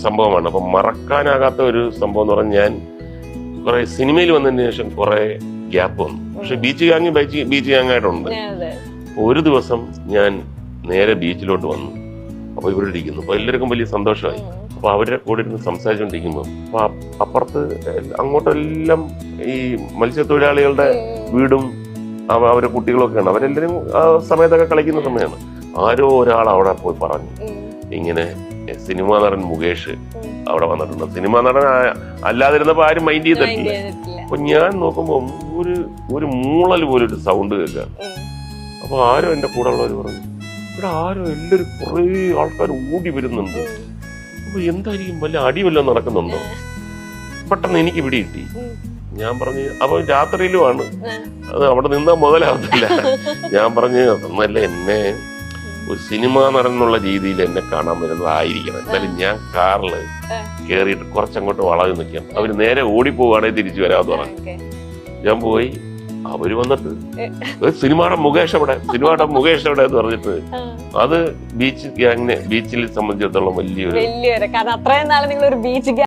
സംഭവമാണ്. അപ്പം മറക്കാനാകാത്ത ഒരു സംഭവം എന്ന് പറഞ്ഞാൽ ഞാൻ കുറെ സിനിമയിൽ വന്നതിന് ശേഷം കുറെ ഗ്യാപ്പ് വന്നു. പക്ഷെ ബീച്ച് ഗ്യാങ്ങായിട്ടുണ്ട്. ഒരു ദിവസം ഞാൻ നേരെ ബീച്ചിലോട്ട് വന്നു. അപ്പൊ ഇവിടെ ഇരിക്കുന്നു. അപ്പൊ എല്ലാവർക്കും വലിയ സന്തോഷമായി. അപ്പൊ അവരുടെ കൂടെ ഇരുന്ന് സംസാരിച്ചുകൊണ്ടിരിക്കുമ്പോൾ അപ്പൊ അപ്പുറത്ത് അങ്ങോട്ടെല്ലാം ഈ മത്സ്യത്തൊഴിലാളികളുടെ വീടും അവരുടെ കുട്ടികളൊക്കെയാണ്. അവരെല്ലാവരും ആ സമയത്തൊക്കെ കളിക്കുന്ന സമയമാണ്. ആരോ ഒരാൾ അവിടെ പോയി പറഞ്ഞു, ഇങ്ങനെ സിനിമാ നടൻ മുകേഷ് അവിടെ വന്നിട്ടുണ്ട്. സിനിമാ നടൻ അല്ലാതിരുന്നപ്പോ ആരും മൈൻഡ് ചെയ്തിട്ടില്ല. അപ്പൊ ഞാൻ നോക്കുമ്പോ ഒരു മൂളൽ പോലെ ഒരു സൗണ്ട് കേൾക്കാം. അപ്പൊ ആരോ എന്റെ കൂടെ ഉള്ളവർ പറഞ്ഞു, ഇവിടെ ആരോ എല്ലാവരും കുറെ ആൾക്കാർ ഓടി വരുന്നുണ്ട്. അപ്പൊ എന്തായിരിക്കും, വല്ല അടി വല്ലതും നടക്കുന്നുണ്ടോ? പെട്ടെന്ന് എനിക്ക് പിടി കിട്ടി. ഞാൻ പറഞ്ഞു, അപ്പൊ രാത്രിയിലുമാണ്, അത് അവിടെ നിന്നാ മുതലാവത്തില്ല. ഞാൻ പറഞ്ഞു, അതൊന്നല്ല, എന്നെ ഒരു സിനിമാ നടൻ എന്നുള്ള രീതിയിൽ എന്നെ കാണാൻ വരുന്നതായിരിക്കണം. എന്തായാലും ഞാൻ കാറില് കയറിയിട്ട് കുറച്ചങ്ങോട്ട് വളവ് നിൽക്കാം. അവര് നേരെ ഓടിപ്പോവുകയാണെങ്കിൽ തിരിച്ചു വരാമെന്ന് പറഞ്ഞു. ഞാൻ പോയി. അവര് വന്നിട്ട് സിനിമാടെ മുകേഷ് എവിടെ എന്ന് പറഞ്ഞിട്ട്, അത് ബീച്ചിൽ സംബന്ധിച്ചിടത്തോളം വലിയൊരു കാരണം അത്രയും നാളെ നിങ്ങൾ ഒരു ബീച്ച്